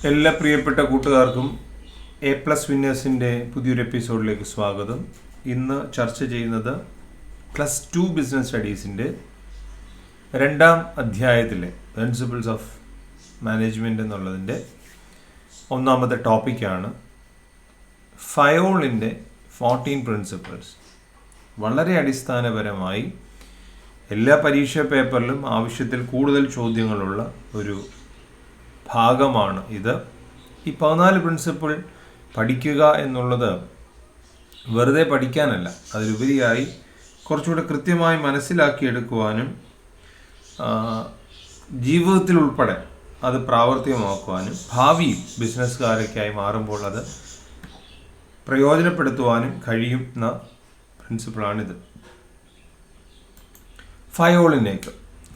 എല്ലാ പ്രിയപ്പെട്ട കൂട്ടുകാർക്കും എ പ്ലസ് വിന്നേഴ്സിൻ്റെ പുതിയൊരു എപ്പിസോഡിലേക്ക് സ്വാഗതം. ഇന്ന് ചർച്ച ചെയ്യുന്നത് പ്ലസ് 2 ബിസിനസ് സ്റ്റഡീസിൻ്റെ 2ാം അധ്യായത്തിലെ പ്രിൻസിപ്പിൾസ് ഓഫ് മാനേജ്മെൻറ്റ് എന്നുള്ളതിൻ്റെ 1ാമത്തെ ടോപ്പിക്കാണ് ഫയോളിൻ്റെ 14 പ്രിൻസിപ്പിൾസ്. വളരെ അടിസ്ഥാനപരമായി എല്ലാ പരീക്ഷാ പേപ്പറിലും ആവശ്യത്തിൽ കൂടുതൽ ചോദ്യങ്ങളുള്ള ഒരു ഭാഗമാണ് ഇത്. ഈ 14 പ്രിൻസിപ്പിൾ പഠിക്കുക എന്നുള്ളത് വെറുതെ പഠിക്കാനല്ല, അതിലുപരിയായി കുറച്ചുകൂടെ കൃത്യമായി മനസ്സിലാക്കിയെടുക്കുവാനും ജീവിതത്തിൽ ഉൾപ്പെടെ അത് പ്രാവർത്തികമാക്കുവാനും ഭാവിയിൽ ബിസിനസ്സുകാരൊക്കെയായി മാറുമ്പോൾ അത് പ്രയോജനപ്പെടുത്തുവാനും കഴിയുന്ന പ്രിൻസിപ്പിളാണിത്. ഫയോളിനേക്ക്.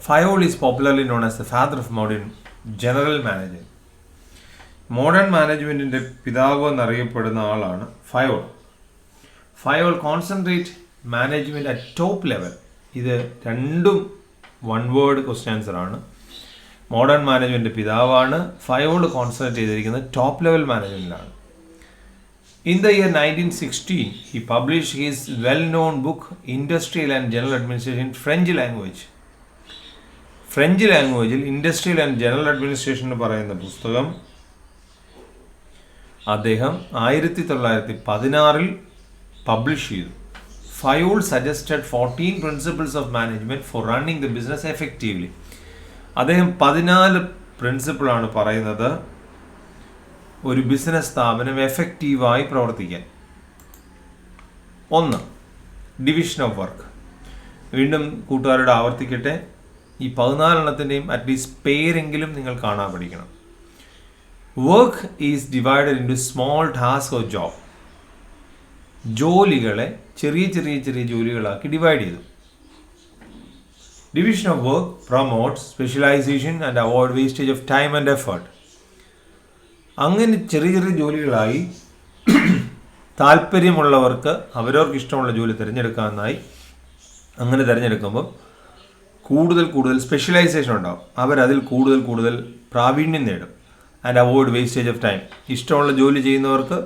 Fayol is popularly known as the father of modern general manager. Modern മാനേജ്മെൻറ്റിൻ്റെ പിതാവ് എന്നറിയപ്പെടുന്ന ആളാണ് Fayol. Fayol concentrate management at top level. ഇത് രണ്ടും വൺ വേർഡ് ക്വസ്റ്റ്യൻ ആൻസറാണ്. മോഡേൺ മാനേജ്മെൻറ്റ് പിതാവാണ്. ഫയോൾ കോൺസെൻട്രേറ്റ് ചെയ്തിരിക്കുന്നത് ടോപ്പ് ലെവൽ മാനേജ്മെൻറ്റിലാണ്. In the year 1916, he published his well-known book Industrial and General Administration in French language. French ലാംഗ്വേജിൽ industrial and general administration എന്ന് പറയുന്ന പുസ്തകം അദ്ദേഹം 1916 പബ്ലിഷ് ചെയ്തു. Fayol suggested 14 principles of management four running the business effectively. അദ്ദേഹം 14 പ്രിൻസിപ്പിളാണ് പറയുന്നത് ഒരു business സ്ഥാപനം എഫക്റ്റീവായി പ്രവർത്തിക്കാൻ. 1. Division of work. വീണ്ടും കൂട്ടുകാരോട് ആവർത്തിക്കട്ടെ, ഈ 14 അറ്റ്ലീസ്റ്റ് പേരെങ്കിലും നിങ്ങൾ കാണാൻ പഠിക്കണം. Work is divided in to small task or job. ജോലികളെ ചെറിയ ചെറിയ ചെറിയ ജോലികളാക്കി ഡിവൈഡ് ചെയ്തു. Division of work promotes specialisation and avoid wastage of time and effort. അങ്ങനെ ചെറിയ ചെറിയ ജോലികളായി താല്പര്യമുള്ളവർക്ക് അവരവർക്ക് ഇഷ്ടമുള്ള ജോലി തിരഞ്ഞെടുക്കാമെന്നായി. അങ്ങനെ തിരഞ്ഞെടുക്കുമ്പം കൂടുതൽ സ്പെഷ്യലൈസേഷൻ ഉണ്ടാവും. അവരതിൽ കൂടുതൽ പ്രാവീണ്യം നേടും. And avoid wastage of time. ഇഷ്ടമുള്ള ജോലി ചെയ്യുന്നവർക്ക്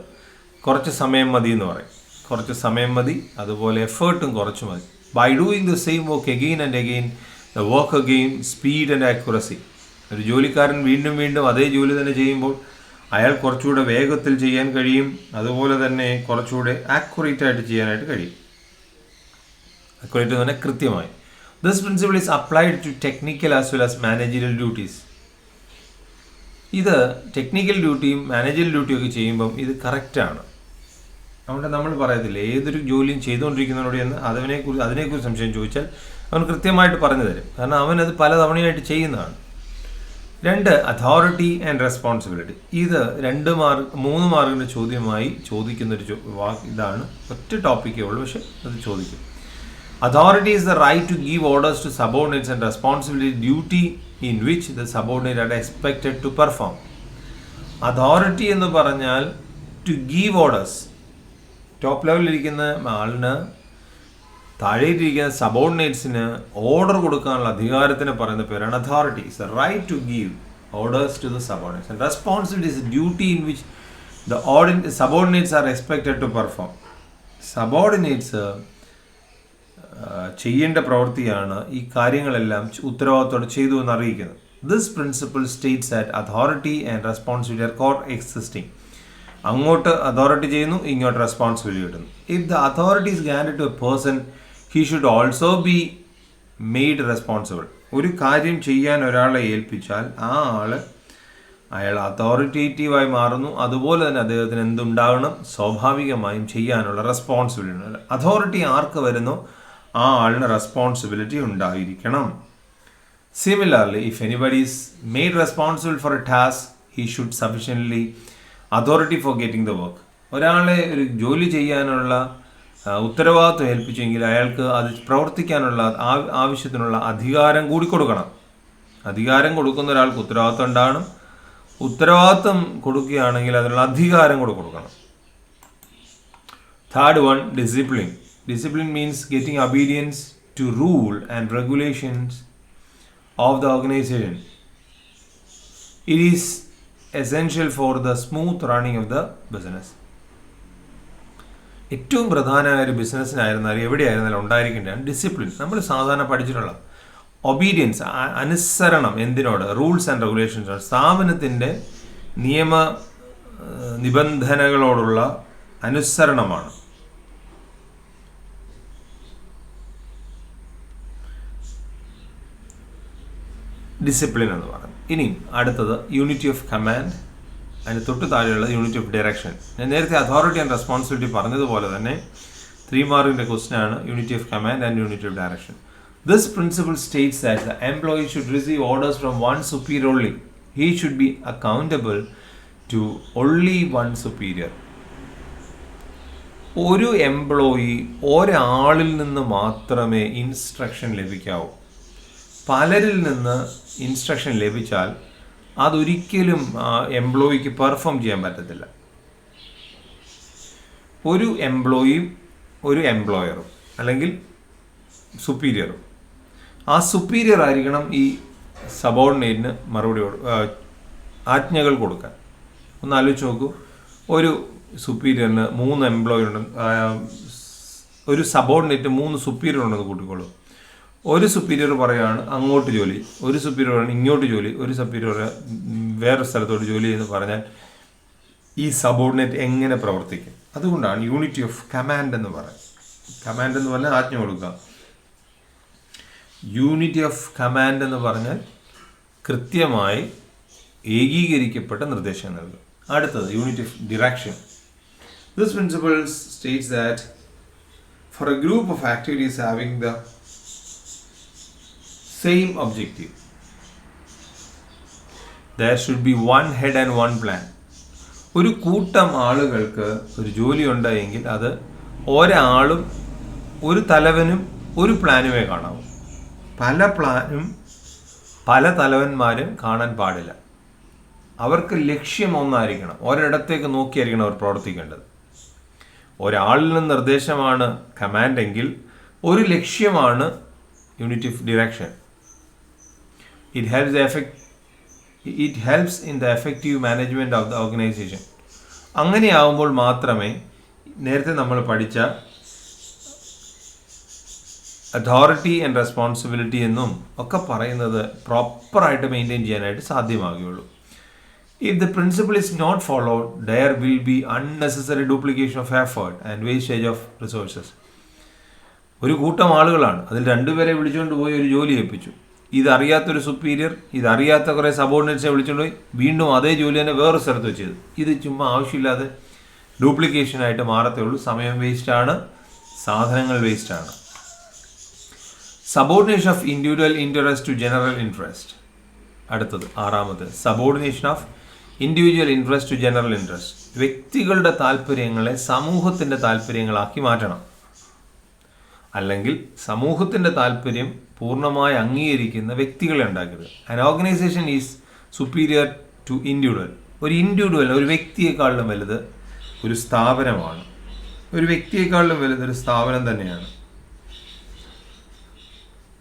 കുറച്ച് സമയം മതി എന്ന് പറയും. കുറച്ച് സമയം മതി, അതുപോലെ എഫേർട്ടും കുറച്ച് മതി. By doing the same work again and again the work again speed and accuracy. ഒരു ജോലിക്കാരൻ വീണ്ടും അതേ ജോലി തന്നെ ചെയ്യുമ്പോൾ അയാൾ കുറച്ചുകൂടെ വേഗത്തിൽ ചെയ്യാൻ കഴിയും. അതുപോലെ തന്നെ കുറച്ചുകൂടെ ആക്യുറേറ്റ് ആയിട്ട് ചെയ്യാനായിട്ട് കഴിയും. ആക്യുറേറ്റ് എന്ന് പറഞ്ഞാൽ കൃത്യമായി. This principle is applied to technical as well as managerial duties. ഇത് ടെക്നിക്കൽ ഡ്യൂട്ടിയും മാനേജറിയൽ ഡ്യൂട്ടിയും ഒക്കെ ചെയ്യുമ്പം ഇത് കറക്റ്റാണ്. അതുകൊണ്ട് നമ്മൾ പറയത്തില്ല ഏതൊരു ജോലിയും ചെയ്തുകൊണ്ടിരിക്കുന്നതിനോട് എന്ന് അതിനെക്കുറിച്ച് സംശയം ചോദിച്ചാൽ അവൻ കൃത്യമായിട്ട് പറഞ്ഞു തരും. കാരണം അവനത് പല തവണയായിട്ട് ചെയ്യുന്നതാണ്. 2. Authority and responsibility. ഇത് 3 മാർക്കിൻ്റെ ചോദ്യമായി ചോദിക്കുന്നൊരു ഇതാണ്. ഒറ്റ ടോപ്പിക്കേ ഉള്ളൂ, പക്ഷെ അത് ചോദിക്കും. Authority is the right to give orders to subordinates and responsibility duty in which the subordinate are expected to perform. Authority എന്ന് പറഞ്ഞാൽ to give orders. ടോപ്പ് ലെവലിലിരിക്കുന്ന ആളിന് താഴെയിട്ടിരിക്കുന്ന സബോർഡിനേറ്റ്സിന് ഓർഡർ കൊടുക്കാനുള്ള അധികാരത്തിന് പറയുന്ന പേരാണ് authority. It's the right to give orders to the subordinates. And responsibility is duty in which the subordinates are expected to perform. Subordinates ചെയ്യേണ്ട പ്രവൃത്തിയാണ് ഈ കാര്യങ്ങളെല്ലാം ഉത്തരവാദിത്തോടെ ചെയ്തു എന്ന് അറിയിക്കുന്നത്. This principle states that authority and responsibility are coexisting. അങ്ങോട്ട് authority ചെയ്യുന്നു, ഇങ്ങോട്ട് റെസ്പോൺസിബിലിറ്റി കിട്ടുന്നു. If the authority is granted to a person he should also be made responsible. ഒരു കാര്യം ചെയ്യാൻ ഒരാളെ ഏൽപ്പിച്ചാൽ അയാൾ അതോറിറ്റേറ്റീവായി മാറുന്നു. അതുപോലെ തന്നെ അദ്ദേഹത്തിന് എന്തുണ്ടാകണം? സ്വാഭാവികമായും ചെയ്യാനുള്ള റെസ്പോൺസിബിലിറ്റി ഉണ്ട്. അതോറിറ്റി ആർക്ക് വരുന്നു ആ ആളിന് റെസ്പോൺസിബിലിറ്റി ഉണ്ടായിരിക്കണം. Similarly if anybody is made responsible for A task he should sufficiently authority for getting the work. ഒരാളെ ഒരു ജോലി ചെയ്യാനുള്ള ഉത്തരവാദിത്വം ഏൽപ്പിച്ചെങ്കിൽ അയാൾക്ക് അത് പ്രവർത്തിക്കാനുള്ള ആവശ്യത്തിനുള്ള അധികാരം കൂടി കൊടുക്കണം. അധികാരം കൊടുക്കുന്ന ഒരാൾക്ക് ഉത്തരവാദിത്വം ഉണ്ടാകണം. ഉത്തരവാദിത്വം കൊടുക്കുകയാണെങ്കിൽ അതിനുള്ള അധികാരം കൂടെ കൊടുക്കണം. 3rd, discipline. Discipline means getting obedience to rule and regulations of the organization. It is essential for the smooth running of the business. ഏറ്റവും പ്രധാനമായ ഒരു ബിസിനസ്സിനായിരുന്നാലും എവിടെയായിരുന്നാലും ഉണ്ടായിരിക്കേണ്ടതാണ് ഡിസിപ്ലിൻ. നമ്മൾ സാധാരണ പഠിച്ചിട്ടുള്ള ഒബീഡിയൻസ്, അനുസരണം. എന്തിനോട്? Rules and regulations. സ്ഥാപനത്തിൻ്റെ നിയമ നിബന്ധനകളോടുള്ള അനുസരണമാണ്. ഡിസിപ്ലിൻ എന്ന് പറയുന്നത്. ഇനി അടുത്തത് യൂണിറ്റി ഓഫ് കമാൻഡ്, അതിന് തൊട്ട് താഴെയുള്ള യൂണിറ്റി ഓഫ് ഡയറക്ഷൻ. ഞാൻ നേരത്തെ അതോറിറ്റി ആൻഡ് റെസ്പോൺസിബിലിറ്റി പറഞ്ഞതുപോലെ തന്നെ 3 മാർക്കിൻ്റെ ക്വസ്റ്റ്യൻ ആണ് unity of command and unity of direction. This principle states that the employee should receive orders from one superior only. He should be accountable to only one superior. ഒരു employee ഒരാളിൽ നിന്ന് മാത്രമേ instruction ലഭിക്കാവൂ. പലരിൽ നിന്ന് instruction ലഭിച്ചാൽ അതൊരിക്കലും എംപ്ലോയിക്ക് perform ചെയ്യാൻ പറ്റത്തില്ല. ഒരു എംപ്ലോയിയും ഒരു എംപ്ലോയറും അല്ലെങ്കിൽ സുപ്പീരിയറും, ആ സുപ്പീരിയർ ആയിരിക്കണം ഈ സബോർഡിനേറ്റിന് മറുപടി ആജ്ഞകൾ കൊടുക്കാൻ. ഒന്ന് ആലോചിച്ച് നോക്കൂ, ഒരു സുപ്പീരിയറിന് 3 എംപ്ലോയി ഉണ്ട്, ഒരു സബോർഡിനേറ്റ് 3 സുപ്പീരിയർ ഉണ്ടെന്ന് കൂട്ടിക്കോളൂ. ഒരു സുപ്പീരിയർ പറയുകയാണ് അങ്ങോട്ട് ജോലി, ഒരു സുപ്പീരിയർ പറയുകയാണ് ഇങ്ങോട്ട് ജോലി, ഒരു സുപ്പീരിയർ വേറൊരു സ്ഥലത്തോട്ട് ജോലി എന്ന് പറഞ്ഞാൽ ഈ സബോർഡിനേറ്റ് എങ്ങനെ പ്രവർത്തിക്കും? അതുകൊണ്ടാണ് യൂണിറ്റി ഓഫ് കമാൻഡ് എന്ന് പറയുന്നത്. കമാൻഡ് എന്ന് പറഞ്ഞാൽ ആജ്ഞ കൊടുക്കുക. യൂണിറ്റി ഓഫ് കമാൻഡ് എന്ന് പറഞ്ഞാൽ കൃത്യമായി ഏകീകരിക്കപ്പെട്ട നിർദ്ദേശം നൽകുക. അടുത്തത് unity of direction. This principle states that for a group of activities having the same objective there should be one head and one plan. ഒരു കൂട്ടം ആളുകൾക്ക് ഒരു ജോലി ഉണ്ടായെങ്കിൽ അത് ഒരാളും ഒരു തലവനും ഒരു പ്ലാനുമേ കാണാവൂ. പല പ്ലാനും പല തലവന്മാരും കാണാൻ പാടില്ല. അവർക്ക് ലക്ഷ്യം ഒന്നായിരിക്കണം, ഒരിടത്തേക്ക് നോക്കിയായിരിക്കണം അവർ പ്രവർത്തിക്കേണ്ടത്. ഒരാളിൽ നിന്ന് നിർദ്ദേശമാണ് കമാൻഡ് എങ്കിൽ ഒരു ലക്ഷ്യമാണ് unity of direction. It helps in the effective management of the organization. അങ്ങനെയാവുമ്പോൾ മാത്രമേ നേരത്തെ നമ്മൾ പഠിച്ച അതോറിറ്റി ആൻഡ് റെസ്പോൺസിബിലിറ്റി എന്നും ഒക്കെ പറയുന്നത് പ്രോപ്പറായിട്ട് മെയിൻറ്റെയിൻ ചെയ്യാനായിട്ട് സാധ്യമാകുകയുള്ളൂ. If the principle is not followed, there will be unnecessary duplication of effort and wastage of resources. ഒരു കൂട്ടം ആളുകളാണ്, അതിൽ 2 പേരെ വിളിച്ചുകൊണ്ട് പോയി ഒരു ജോലി ഏൽപ്പിച്ചു. ഇതറിയാത്തൊരു സുപ്പീരിയർ, ഇതറിയാത്ത കുറേ സബോർഡിനേറ്റ്സിനെ വിളിച്ചുകൊണ്ട് പോയി വീണ്ടും അതേ ജോലി തന്നെ വേറെ സ്ഥലത്ത് വെച്ചത്. ഇത് ചുമ്മാ ആവശ്യമില്ലാതെ ഡ്യൂപ്ലിക്കേഷനായിട്ട് മാറത്തേ ഉള്ളൂ. സമയം വേസ്റ്റാണ്, സാധനങ്ങൾ വേസ്റ്റാണ്. Subordination of individual interest to general interest. അടുത്തത് 6ാമത് subordination of individual interest to general interest. വ്യക്തികളുടെ താല്പര്യങ്ങളെ സമൂഹത്തിൻ്റെ താല്പര്യങ്ങളാക്കി മാറ്റണം. അല്ലെങ്കിൽ സമൂഹത്തിൻ്റെ താല്പര്യം പൂർണ്ണമായി അംഗീകരിക്കുന്ന വ്യക്തികളെ ഉണ്ടാക്കരുത്. An organisation is superior to individual. ഒരു ഇൻഡിവിജ്വൽ, ഒരു വ്യക്തിയെക്കാളിലും വലുത് ഒരു സ്ഥാപനമാണ്. ഒരു വ്യക്തിയെക്കാളിലും വലുത് ഒരു സ്ഥാപനം തന്നെയാണ്.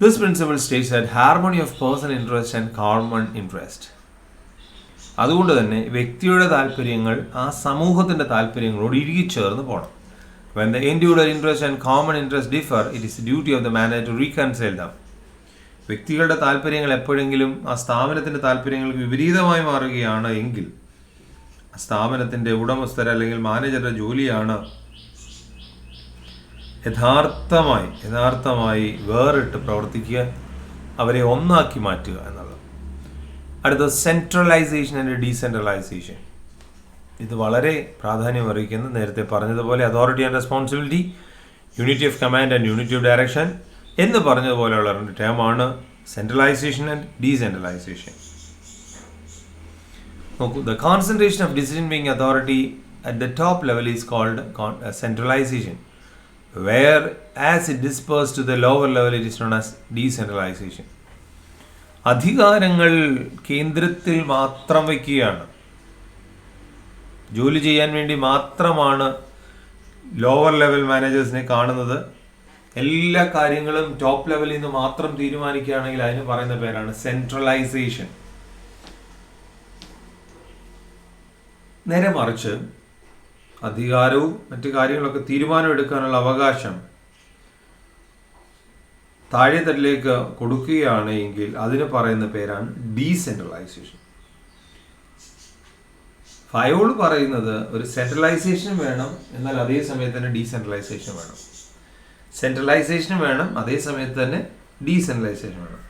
This principle states that harmony of personal interest and common interest. അതുകൊണ്ട് തന്നെ വ്യക്തിയുടെ താല്പര്യങ്ങൾ ആ സമൂഹത്തിൻ്റെ താല്പര്യങ്ങളോട് ഇഴുകിച്ചേർന്ന് പോകണം. When the individual interest and common interest differ, it is the duty of the manager to reconcile them. വ്യക്തികളുടെ താല്പര്യങ്ങൾ എപ്പോഴെങ്കിലും ആ സ്ഥാപനത്തിൻ്റെ താല്പര്യങ്ങൾക്ക് വിപരീതമായി മാറുകയാണ് എങ്കിൽ ആ സ്ഥാപനത്തിൻ്റെ ഉടമസ്ഥർ അല്ലെങ്കിൽ മാനേജറുടെ ജോലിയാണ് യഥാർത്ഥമായി വേറിട്ട് പ്രവർത്തിക്കുക, അവരെ ഒന്നാക്കി മാറ്റുക എന്നുള്ളത്. അടുത്തത് സെൻട്രലൈസേഷൻ ആൻഡ് ഡീസെൻട്രലൈസേഷൻ. ഇത് വളരെ പ്രാധാന്യം അറിയിക്കുന്ന, നേരത്തെ പറഞ്ഞതുപോലെ authority and responsibility, unity of command and unity of direction എന്ന് പറഞ്ഞതുപോലെയുള്ള 2 ടേമാണ് സെൻട്രലൈസേഷൻ ആൻഡ് ഡീസെൻട്രലൈസേഷൻ. നോക്കൂ, the concentration of decision making authority at the top level is called centralisation, where as it dispersed to the lower level it is known as decentralization. അധികാരങ്ങൾ കേന്ദ്രത്തിൽ മാത്രം വയ്ക്കുകയാണ്, ജോലി ചെയ്യാൻ വേണ്ടി മാത്രമാണ് ലോവർ ലെവൽ മാനേജേഴ്സിനെ കാണുന്നത്. എല്ലാ കാര്യങ്ങളും ടോപ്പ് ലെവലിൽ നിന്ന് മാത്രം തീരുമാനിക്കുകയാണെങ്കിൽ അതിന് പറയുന്ന പേരാണ് സെൻട്രലൈസേഷൻ. നേരെ മറിച്ച് അധികാരവും മറ്റു കാര്യങ്ങളൊക്കെ തീരുമാനമെടുക്കാനുള്ള അവകാശം താഴെ തട്ടിലേക്ക് കൊടുക്കുകയാണ് എങ്കിൽ അതിന് പറയുന്ന പേരാണ് ഡീസെൻട്രലൈസേഷൻ. ഫയോൾ പറയുന്നത് ഒരു സെൻട്രലൈസേഷൻ വേണം, എന്നാൽ അതേ സമയത്ത് തന്നെ ഡീസെൻട്രലൈസേഷൻ വേണം. സെൻട്രലൈസേഷൻ വേണം, അതേ സമയത്ത് തന്നെ ഡീസെൻട്രലൈസേഷൻ വേണം.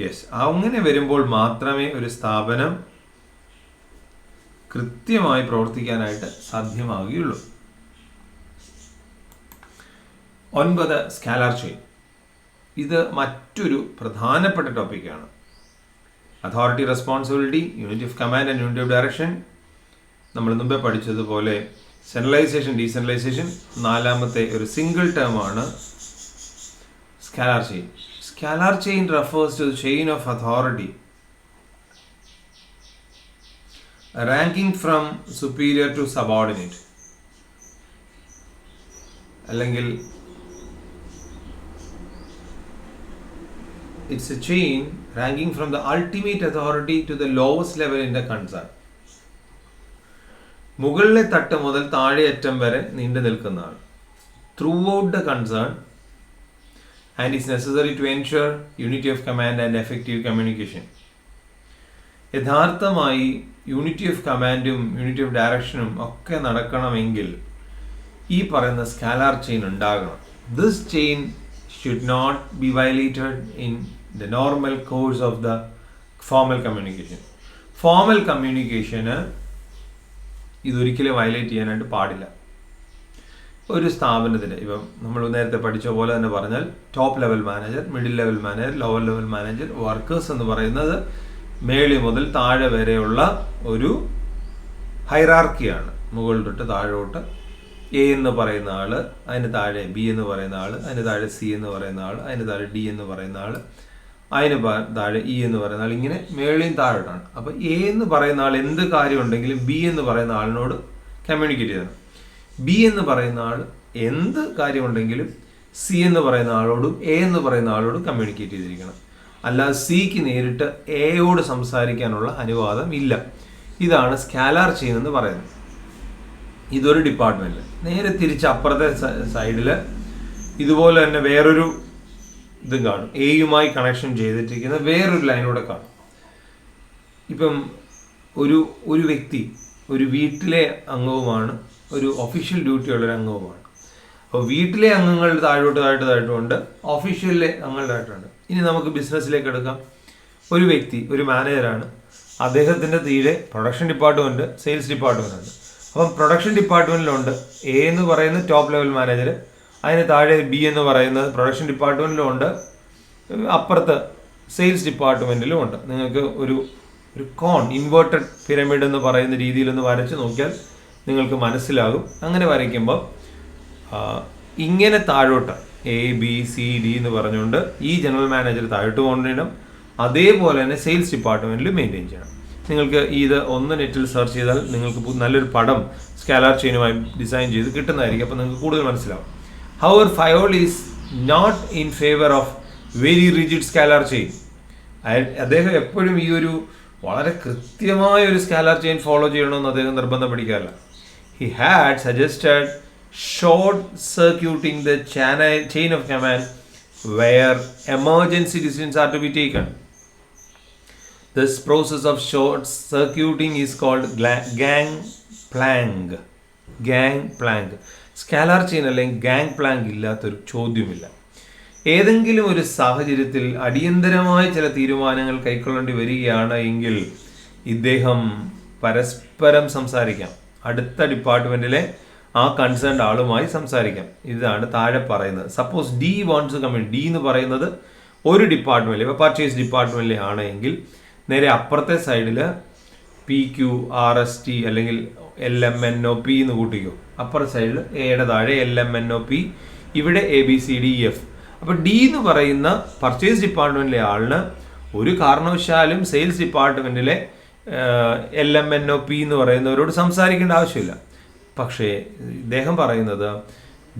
യെസ്, അങ്ങനെ വരുമ്പോൾ മാത്രമേ ഒരു സ്ഥാപനം കൃത്യമായി പ്രവർത്തിക്കാനായിട്ട് സാധ്യമാവുകയുള്ളൂ. 9, സ്കാലാർ ചെയിൻ. ഇത് മറ്റൊരു പ്രധാനപ്പെട്ട ടോപ്പിക്കാണ്. Authority, responsibility, unity of command and unity of direction. നമ്മൾ മുമ്പേ പഠിച്ചതുപോലെ സെൻട്രലൈസേഷൻ, ഡീസെൻട്രലൈസേഷൻ. 4ാമത്തെ ഒരു സിംഗിൾ ടേം ആണ് scalar chain. Scalar chain refers to the chain of authority ranking from superior to subordinate. അല്ലെങ്കിൽ it's a chain ranking from the ultimate authority to the lowest level in the concern. മുകളിലെ തട്ട് മുതൽ താഴെ അറ്റം വരെ നീണ്ടു നിൽക്കുന്നതാണ്. Throughout the concern and is necessary to ensure unity of command and effective communication. യഥാർത്ഥമായി യൂണിറ്റി ഓഫ് കമാൻഡും യൂണിറ്റി ഓഫ് ഡയറക്ഷനും ഒക്കെ നടക്കണമെങ്കിൽ ഈ പറയുന്ന സ്കാലാർ ചെയിൻ ഉണ്ടാകണം. This chain should not be violated in the normal course of the formal communication. Formal കമ്മ്യൂണിക്കേഷന് ഇതൊരിക്കലും വയലേറ്റ് ചെയ്യാനായിട്ട് പാടില്ല. ഒരു സ്ഥാപനത്തിന് ഇപ്പം നമ്മൾ നേരത്തെ പഠിച്ച പോലെ തന്നെ പറഞ്ഞാൽ top level manager, middle level manager, lower level manager, workers എന്ന് പറയുന്നത് മേളി മുതൽ താഴെ വരെയുള്ള ഒരു ഹൈറാർക്കിയാണ്. മുകളിൽ തൊട്ട് താഴോട്ട് എ എന്ന് പറയുന്ന ആൾ, അതിന് താഴെ ബി എന്ന് പറയുന്ന ആൾ, അതിന് താഴെ സി എന്ന് പറയുന്ന ആൾ, അതിന് താഴെ ഡി എന്ന് പറയുന്ന ആൾ, അതിന് താഴെ ഇ എന്ന് പറയുന്ന ആൾ, ഇങ്ങനെ മേളിയും താഴോട്ടാണ്. അപ്പോൾ എ എന്ന് പറയുന്ന ആൾ എന്ത് കാര്യം ഉണ്ടെങ്കിലും ബി എന്ന് പറയുന്ന ആളിനോട് കമ്മ്യൂണിക്കേറ്റ് ചെയ്യണം. ബി എന്ന് പറയുന്ന ആൾ എന്ത് കാര്യമുണ്ടെങ്കിലും സി എന്ന് പറയുന്ന ആളോടും എ എന്ന് പറയുന്ന ആളോടും കമ്മ്യൂണിക്കേറ്റ് ചെയ്തിരിക്കണം. അല്ലാതെ സിക്ക് നേരിട്ട് എയോട് സംസാരിക്കാനുള്ള അനുവാദം ഇല്ല. ഇതാണ് സ്കാലാർ ചെയിൻ എന്ന് പറയുന്നത്. ഇതൊരു ഡിപ്പാർട്ട്മെൻറ്റിൽ. നേരെ തിരിച്ച് അപ്പുറത്തെ സൈഡിൽ ഇതുപോലെ തന്നെ വേറൊരു ഇതും കാണും. എയുമായി കണക്ഷൻ ചെയ്തിട്ടിരിക്കുന്ന വേറൊരു ലൈനൂടെ കാണും. ഇപ്പം ഒരു വ്യക്തി ഒരു വീട്ടിലെ അംഗവുമാണ്, ഒരു ഒഫീഷ്യൽ ഡ്യൂട്ടി ഉള്ളൊരു അംഗവുമാണ്. അപ്പോൾ വീട്ടിലെ അംഗങ്ങൾ താഴോട്ടുമുണ്ട്, ഒഫീഷ്യലിലെ അംഗങ്ങൾ താഴോട്ടുണ്ട്. ഇനി നമുക്ക് ബിസിനസ്സിലേക്ക് എടുക്കാം. ഒരു വ്യക്തി ഒരു മാനേജറാണ്, അദ്ദേഹത്തിൻ്റെ തീരെ പ്രൊഡക്ഷൻ ഡിപ്പാർട്ട്മെൻറ്റ്, സെയിൽസ് ഡിപ്പാർട്ട്മെൻറ്റ് ഉണ്ട്. അപ്പം പ്രൊഡക്ഷൻ ഡിപ്പാർട്ട്മെൻറ്റിലുണ്ട് എ എന്ന് പറയുന്നത് ടോപ്പ് ലെവൽ മാനേജർ, അതിന് താഴെ ബി എന്ന് പറയുന്നത് പ്രൊഡക്ഷൻ ഡിപ്പാർട്ട്മെൻറ്റിലും ഉണ്ട്, അപ്പുറത്ത് സെയിൽസ് ഡിപ്പാർട്ട്മെൻറ്റിലും ഉണ്ട്. നിങ്ങൾക്ക് ഒരു കോൺ, ഇൻവേർട്ടഡ് പിരമിഡ് എന്ന് പറയുന്ന രീതിയിലൊന്ന് വരച്ച് നോക്കിയാൽ നിങ്ങൾക്ക് മനസ്സിലാകും. അങ്ങനെ വരയ്ക്കുമ്പോൾ ഇങ്ങനെ താഴോട്ട് എ ബി സി ഡി എന്ന് പറഞ്ഞുകൊണ്ട് ഈ ജനറൽ മാനേജർ താഴോട്ട് കൊണ്ടുവരണം. അതേപോലെ തന്നെ സെയിൽസ് ഡിപ്പാർട്ട്മെൻറ്റിൽ മെയിൻറ്റെയിൻ ചെയ്യണം. നിങ്ങൾക്ക് ഇത് ഒന്ന് നെറ്റിൽ സെർച്ച് ചെയ്താൽ നിങ്ങൾക്ക് നല്ലൊരു പടം സ്കാലാർ ചെയിനുമായി ഡിസൈൻ ചെയ്ത് കിട്ടുന്നതായിരിക്കും. അപ്പോൾ നിങ്ങൾക്ക് കൂടുതൽ മനസ്സിലാവും. However, Fayol is not in favor of very rigid scalar chain. അദ്ദേഹം എപ്പോഴും ഈ ഒരു വളരെ കൃത്യമായ ഒരു സ്കാലാർ ചെയിൻ ഫോളോ ചെയ്യണമെന്ന് അദ്ദേഹം നിർബന്ധം പിടിക്കാറില്ല. He had suggested short circuiting the chain of command where emergency decisions are to be taken. This process of short circuiting is called gangplank. Scalar chain അല്ലെങ്കിൽ ഗാങ് പ്ലാങ്ക് ഇല്ലാത്തൊരു ചോദ്യമില്ല. ഏതെങ്കിലും ഒരു സാഹചര്യത്തിൽ അടിയന്തരമായ ചില തീരുമാനങ്ങൾ കൈക്കൊള്ളേണ്ടി വരികയാണ് എങ്കിൽ ഇദ്ദേഹം പരസ്പരം സംസാരിക്കാം. അടുത്ത ഡിപ്പാർട്ട്മെൻറ്റിലെ ആ കൺസേൺഡ് ആളുമായി സംസാരിക്കാം. ഇതാണ് താഴെ പറയുന്നത്. Suppose D wants to communicate. D എന്ന് പറയുന്നത് ഒരു ഡിപ്പാർട്ട്മെൻറ്റിൽ, ഇപ്പോൾ പർച്ചേസ് ഡിപ്പാർട്ട്മെൻറ്റിലെ ആണെങ്കിൽ നേരെ അപ്പുറത്തെ സൈഡിൽ PQRST അല്ലെങ്കിൽ LMNOP എന്ന് കൂട്ടിക്കോ. അപ്പുറത്തെ സൈഡിൽ എയുടെ താഴെ LMNOP, ഇവിടെ ABCDEF. അപ്പോൾ ഡി എന്ന് പറയുന്ന പർച്ചേസ് ഡിപ്പാർട്ട്മെൻറ്റിലെ ആളിന് ഒരു കാരണവശാലും സെയിൽസ് ഡിപ്പാർട്ട്മെൻറ്റിലെ LMNOP എന്ന് പറയുന്നവരോട് സംസാരിക്കേണ്ട ആവശ്യമില്ല. പക്ഷേ ഇദ്ദേഹം പറയുന്നത്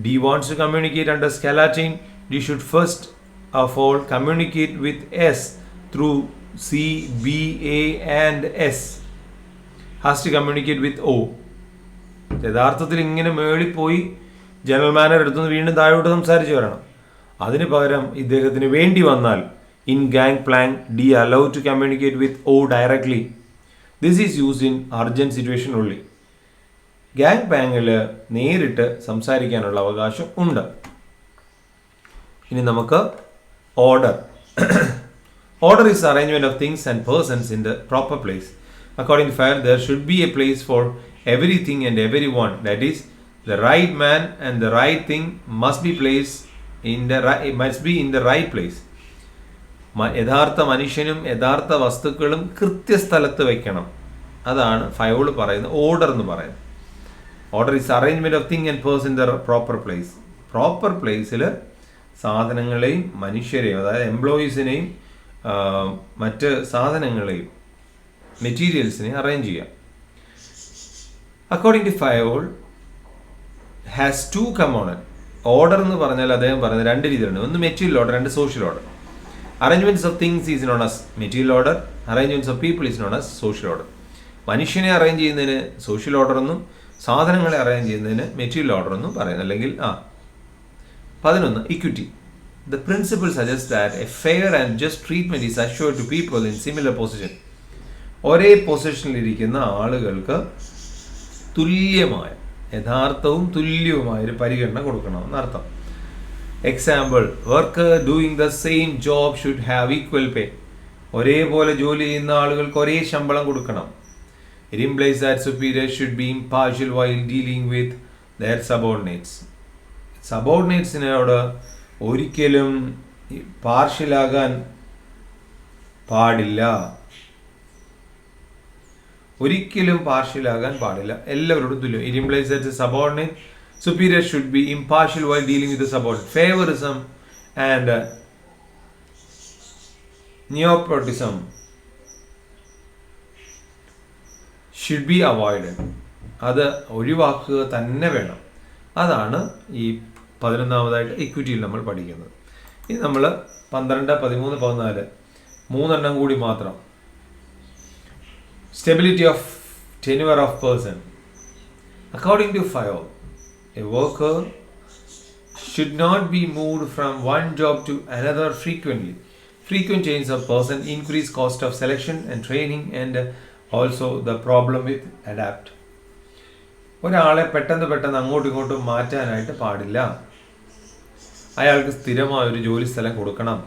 D wants to communicate under scalar chain. D should first of all communicate with S through C, B, A and S. Has to communicate with O. യഥാർത്ഥത്തിൽ ഇങ്ങനെ മേളിൽ പോയി ജനറൽ മാനേജർ എടുത്തുനിന്ന് വീണ്ടും താഴോട്ട് സംസാരിച്ച് വരണം. അതിന് പകരം ഇദ്ദേഹത്തിന് വേണ്ടി വന്നാൽ in gang plank D allow to communicate with O directly. This is used in urgent situation only. Gang പ്ലാങ്ങിൽ നേരിട്ട് സംസാരിക്കാനുള്ള അവകാശം ഉണ്ട്. ഇനി നമുക്ക് order. Order is arrangement of things and persons in the proper place. According to Fire, there should be a place for everything and everyone. That is, the right man and the right thing must be in the right place. യഥാർത്ഥ മനുഷ്യനും യഥാർത്ഥ വസ്തുക്കളും കൃത്യസ്ഥലത്ത് വയ്ക്കണം. അതാണ് Fayol പറയുന്നത് order എന്ന് പറയുന്നത്. Order is arrangement of thing and person in the proper place. Proper പ്ലേസിൽ സാധനങ്ങളെയും മനുഷ്യരെയും, അതായത് എംപ്ലോയീസിനെയും മറ്റ് സാധനങ്ങളെയും മെറ്റീരിയൽസിനെയും അറേഞ്ച് ചെയ്യാം. According to Fayol has two component. Order എന്ന് പറഞ്ഞാൽ അദ്ദേഹം പറയുന്നത് രണ്ട് രീതിയിലുണ്ട്. ഒന്ന് മെറ്റീരിയൽ ഓർഡർ, രണ്ട് social order. Arrangements of things is known as material order, arrangements of people is known as social order. മനുഷ്യനെ അറേഞ്ച് ചെയ്യുന്നതിന് സോഷ്യൽ ഓർഡർ എന്നും സാധനങ്ങളെ അറേഞ്ച് ചെയ്യുന്നതിന് മെറ്റീരിയൽ ഓർഡർ എന്നും പറയുന്നത്. അല്ലെങ്കിൽ 11 equity. The principle suggests that a fair and just treatment is assured to people in similar position. ഒരേ പൊസിഷനിലിരിക്കുന്ന ആളുകൾക്ക് തുല്യമായ, യഥാർത്ഥവും തുല്യവുമായ ഒരു പരിഗണന കൊടുക്കണം എന്നർത്ഥം. Example, worker doing the same job should have equal പേ. ഒരേപോലെ ജോലി ചെയ്യുന്ന ആളുകൾക്ക് ഒരേ ശമ്പളം കൊടുക്കണം. It implies that superiors should be impartial while dealing with their subordinates. സബോർഡിനേറ്റ്സിനോട് ഒരിക്കലും പാർഷ്യലാകാൻ പാടില്ല. എല്ലാവരോടും തുല്യം. It implies that the subordinate superior should be impartial while dealing with the subordinate. Favorism and nepotism should be avoided. അത് ഒഴിവാക്കുക തന്നെ വേണം. അതാണ് ഈ 11ാമതായിട്ട് ഇക്വിറ്റിയിൽ നമ്മൾ പഠിക്കുന്നത്. ഇനി നമ്മൾ 12, 13, 14 മൂന്നെണ്ണം കൂടി മാത്രം. Stability of tenure of person. According to Fayol, a worker should not be moved from one job to another frequently. Frequent change of person increase cost of selection and training and also the problem with adapt. ഒരാളെ പെട്ടെന്ന് അങ്ങോട്ടും ഇങ്ങോട്ടും മാറ്റാനായിട്ട് പാടില്ല. അയാൾക്ക് സ്ഥിരമായ ഒരു ജോലി സ്ഥലം കൊടുക്കണം.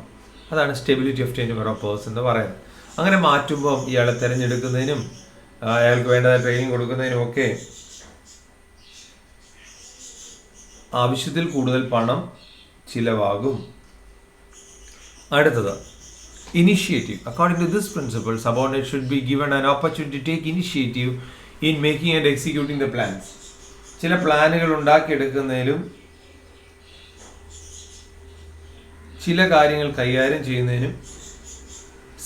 അതാണ് stability of tenure of person എന്ന് പറയുന്നത്. അങ്ങനെ മാറ്റുമ്പം ഇയാളെ തിരഞ്ഞെടുക്കുന്നതിനും അയാൾക്ക് വേണ്ട ട്രെയിനിങ് കൊടുക്കുന്നതിനും ഒക്കെ ആവശ്യത്തിൽ കൂടുതൽ പണം ചിലവാകും. അടുത്തത് initiative. According to this principle, subordinate should be given an opportunity to take initiative in making and executing the plans. ചില പ്ലാനുകൾ ഉണ്ടാക്കിയെടുക്കുന്നതിലും ചില കാര്യങ്ങൾ കൈകാര്യം ചെയ്യുന്നതിനും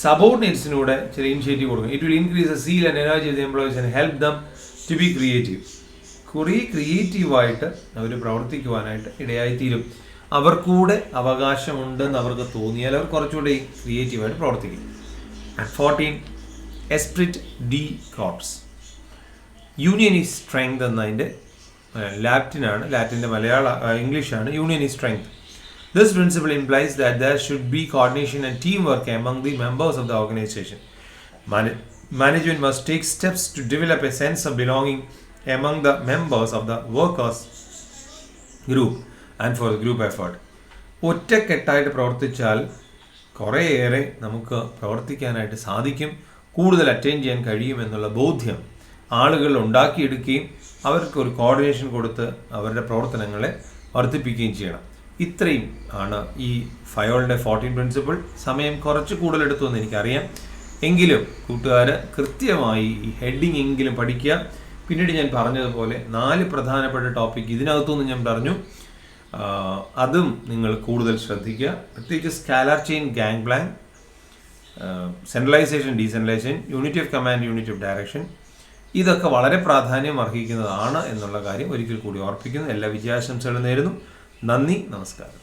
സബോർഡിനേറ്റ്സിനൂടെ ചില ഇനിഷ്യേറ്റീവ് കൊടുക്കും. It will increase the zeal and energy of the employees and help them to be creative. കുറേ ക്രിയേറ്റീവായിട്ട് അവർ പ്രവർത്തിക്കുവാനായിട്ട് ഇടയായിത്തീരും. അവർക്കൂടെ അവകാശമുണ്ടെന്ന് അവർക്ക് തോന്നിയാൽ അവർ കുറച്ചുകൂടെ ക്രിയേറ്റീവായിട്ട് പ്രവർത്തിക്കും. 14 esprit de corps. Union is strength എന്നതിൻ്റെ ലാറ്റിൻ്റെ ഇംഗ്ലീഷാണ്. Union is strength. This principle implies that there should be coordination and teamwork among the members of the organization. Management must take steps to develop a sense of belonging among the members of the workers group and for the group effort. ഒറ്റക്കെട്ടായിട്ട് പ്രവർത്തിച്ചാൽ കുറേയേറെ നമുക്ക് പ്രവർത്തിക്കാനായിട്ട് സാധിക്കും, കൂടുതൽ attain ചെയ്യാൻ കഴിയുമെന്നുള്ള ബോധ്യം ആളുകൾ ഉണ്ടാക്കിയെടുക്കുകയും അവർക്ക് ഒരു കോർഡിനേഷൻ കൊടുത്ത് അവരുടെ പ്രവർത്തനങ്ങളെ വർദ്ധിപ്പിക്കുകയും ചെയ്യണം. ഇത്രയും ആണ് ഈ ഫയോളിൻ്റെ 14 പ്രിൻസിപ്പിൾ. സമയം കുറച്ച് കൂടുതലെടുത്തു എന്ന് എനിക്കറിയാം. എങ്കിലും കൂട്ടുകാർ കൃത്യമായി ഈ ഹെഡിങ് എങ്കിലും പഠിക്കുക. പിന്നീട് ഞാൻ പറഞ്ഞതുപോലെ 4 പ്രധാനപ്പെട്ട ടോപ്പിക് ഇതിനകത്തുനിന്ന് ഞാൻ പറഞ്ഞു. അതും നിങ്ങൾ കൂടുതൽ ശ്രദ്ധിക്കുക. പ്രത്യേകിച്ച് scalar chain, gang plank, centralisation, decentralisation, unity of command, unity of direction, ഇതൊക്കെ വളരെ പ്രാധാന്യം അർഹിക്കുന്നതാണ് എന്നുള്ള കാര്യം ഒരിക്കൽ കൂടി ഓർപ്പിക്കുന്നു. എല്ലാ വിജയാശംസകളും നേരുന്നു. നന്ദി, നമസ്കാരം.